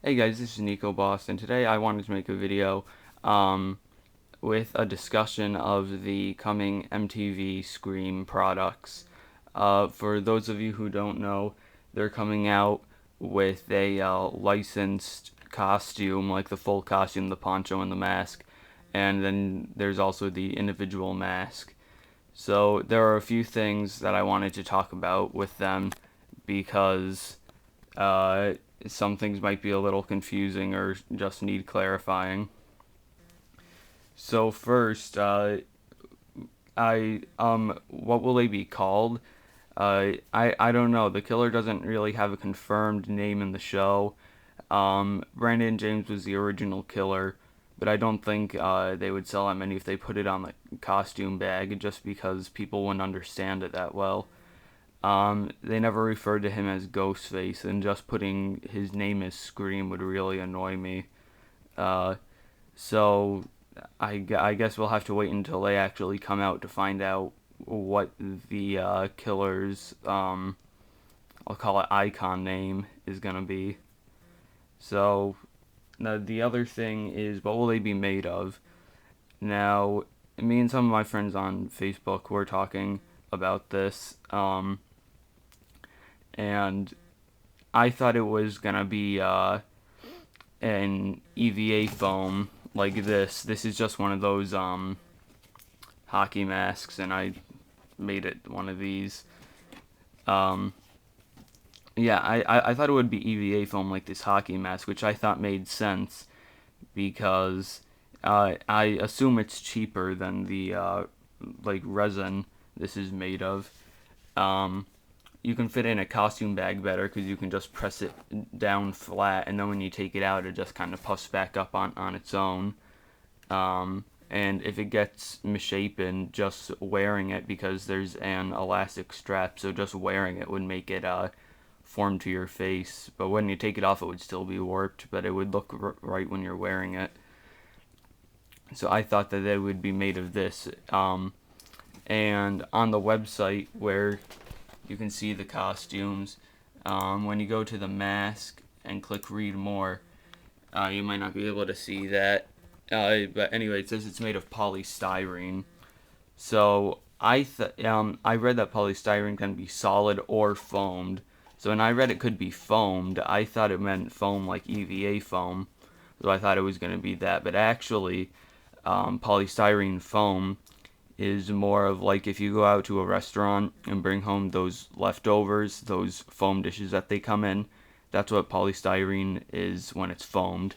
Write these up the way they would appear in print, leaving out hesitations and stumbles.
Hey guys, this is Nico Boss, and today I wanted to make a video um, with a discussion of the coming MTV Scream products. For those of you who don't know, they're coming out with a licensed costume, like the full costume, the poncho and the mask, and then there's also the individual mask. So there are a few things that I wanted to talk about with them because uh, some things might be a little confusing or just need clarifying. So first, what will they be called? I don't know. The killer doesn't really have a confirmed name in the show. Brandon James was the original killer, but I don't think they would sell that many if they put it on the costume bag, just because people wouldn't understand it that well. They never referred to him as Ghostface, and just putting his name as Scream would really annoy me. Uh, so I guess we'll have to wait until they actually come out to find out what the killer's, I'll call it icon name, is going to be. So now the other thing is, what will they be made of? Now, me and some of my friends on Facebook were talking about this, and I thought it was gonna be an EVA foam like this. This is just one of those hockey masks, and I made it one of these. Um, yeah, I thought it would be EVA foam like this hockey mask, which I thought made sense because I assume it's cheaper than the like resin this is made of. Um, you can fit it in a costume bag better because you can just press it down flat, and then when you take it out, it just kind of puffs back up on its own. And if it gets misshapen, just wearing it, because there's an elastic strap, so just wearing it would make it form to your face. But when you take it off, it would still be warped, but it would look right when you're wearing it. So I thought that they would be made of this. And on the website where you can see the costumes, when you go to the mask and click read more, you might not be able to see that. But anyway, it says it's made of polystyrene. So I read that polystyrene can be solid or foamed. So when I read it could be foamed, I thought it meant foam like EVA foam. So I thought it was going to be that. But actually, polystyrene foam is more of like if you go out to a restaurant and bring home those leftovers, those foam dishes that they come in. That's what polystyrene is when it's foamed.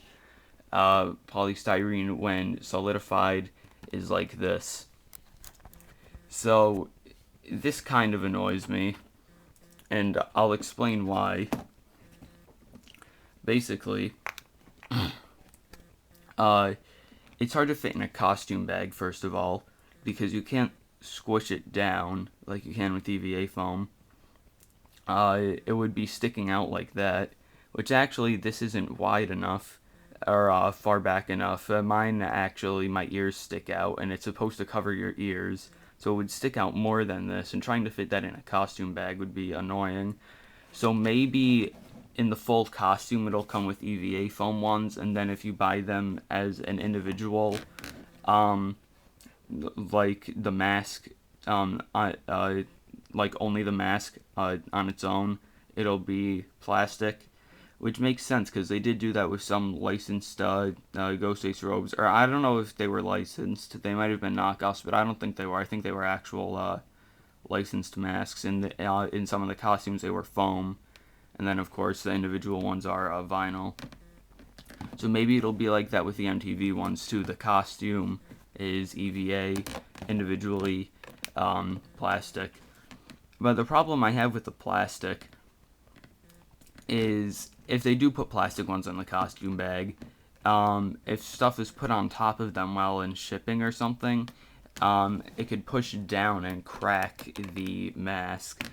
Polystyrene, when solidified, is like this. So this kind of annoys me, and I'll explain why. Basically, uh, it's hard to fit in a costume bag, first of all, because you can't squish it down like you can with EVA foam. It would be sticking out like that, which actually this isn't wide enough or far back enough. Mine actually, my ears stick out, and it's supposed to cover your ears, so it would stick out more than this, and trying to fit that in a costume bag would be annoying. So maybe in the full costume it'll come with EVA foam ones, and then if you buy them as an individual, um, like the mask, like only the mask on its own, it'll be plastic, which makes sense because they did do that with some licensed Ghostface robes. Or I don't know if they were licensed. They might have been knockoffs, but I don't think they were. I think they were actual licensed masks. In some of the costumes, they were foam, and then of course the individual ones are vinyl. So maybe it'll be like that with the MTV ones too. The costume is EVA, individually plastic. But the problem I have with the plastic is if they do put plastic ones in the costume bag, if stuff is put on top of them while in shipping or something, it could push down and crack the mask.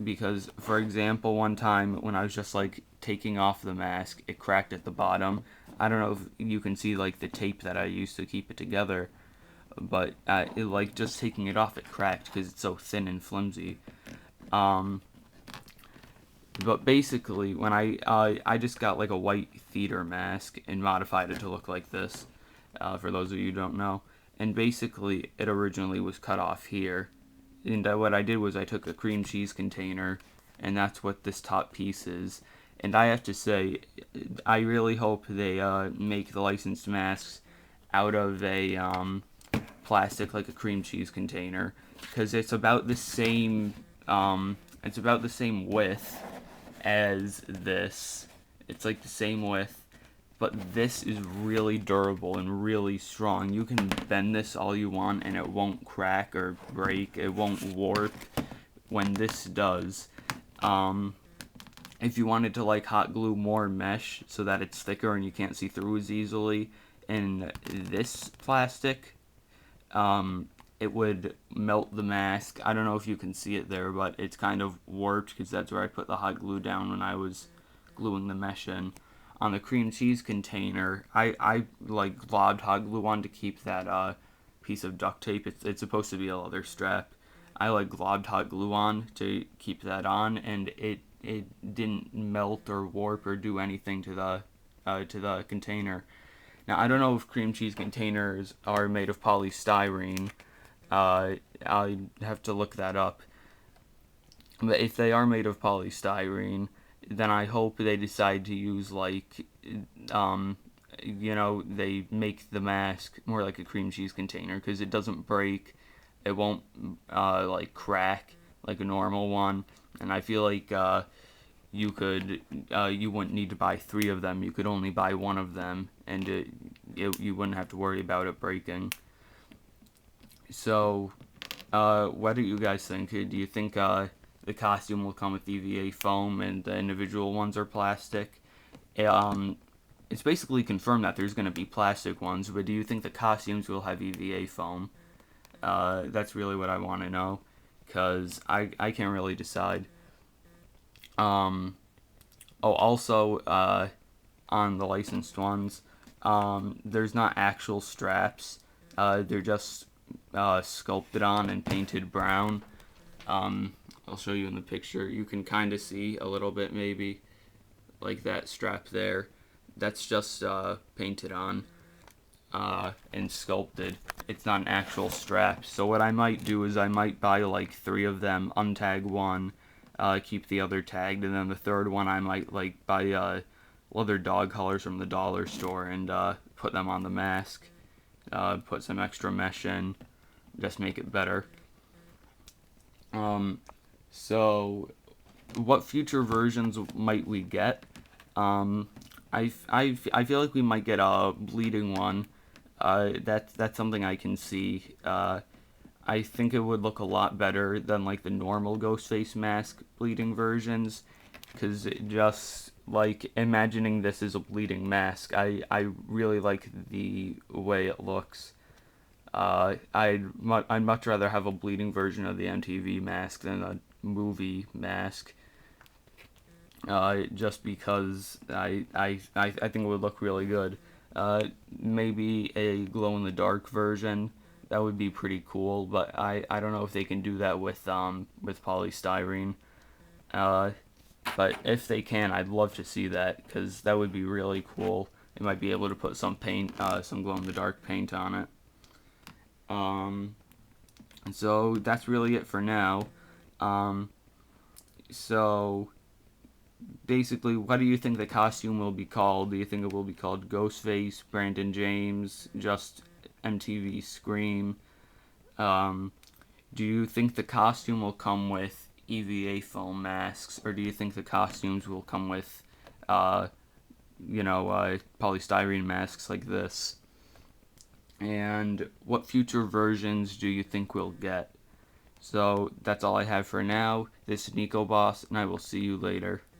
Because, for example, one time when I was just like taking off the mask, it cracked at the bottom. I don't know if you can see like the tape that I used to keep it together, but it like just taking it off, it cracked because it's so thin and flimsy. Um, But basically, when I just got like a white theater mask and modified it to look like this, for those of you who don't know. And basically, it originally was cut off here. And what I did was I took a cream cheese container, and that's what this top piece is. And I have to say, I really hope they make the licensed masks out of a plastic like a cream cheese container, because it's about the same. It's about the same width as this. It's like the same width, but this is really durable and really strong. You can bend this all you want and it won't crack or break. It won't warp when this does. If you wanted to like hot glue more mesh so that it's thicker and you can't see through as easily in this plastic, it would melt the mask. I don't know if you can see it there, but it's kind of warped because that's where I put the hot glue down when I was gluing the mesh in. On the cream cheese container, I like globbed hot glue on to keep that piece of duct tape. It's supposed to be a leather strap. I like globbed hot glue on to keep that on, and it didn't melt or warp or do anything to the container. Now I don't know if cream cheese containers are made of polystyrene. I have to look that up. But if they are made of polystyrene, then I hope they decide to use like, they make the mask more like a cream cheese container because it doesn't break, it won't like crack like a normal one, and I feel like you wouldn't need to buy 3 of them. You could only buy 1 of them, and you wouldn't have to worry about it breaking. So, what do you guys think? Do you think the costume will come with EVA foam and the individual ones are plastic? It's basically confirmed that there's going to be plastic ones, but do you think the costumes will have EVA foam? That's really what I want to know, because I can't really decide. Also, on the licensed ones, there's not actual straps. They're just sculpted on and painted brown. I'll show you in the picture. You can kind of see a little bit, maybe, like that strap there. That's just painted on and sculpted. It's not an actual strap. So what I might do is I might buy like 3 of them, untag 1, keep the other tagged, and then the third one I might like buy leather dog collars from the dollar store and put them on the mask. Put some extra mesh in, just make it better. So what future versions might we get? I feel like we might get a bleeding one. That's something I can see. I think it would look a lot better than like the normal Ghostface mask bleeding versions, because just like imagining this as a bleeding mask, I really like the way it looks. I'd much rather have a bleeding version of the MTV mask than a movie mask. Just because I think it would look really good. Maybe a glow in the dark version, that would be pretty cool, but I don't know if they can do that with polystyrene. But if they can, I'd love to see that, because that would be really cool. They might be able to put some paint, some glow in the dark paint on it. So that's really it for now. So basically, what do you think the costume will be called? Do you think it will be called Ghostface, Brandon James, just MTV Scream? Do you think the costume will come with EVA foam masks, or do you think the costumes will come with, polystyrene masks like this? And what future versions do you think we'll get? So that's all I have for now. This is Nico Boss, and I will see you later.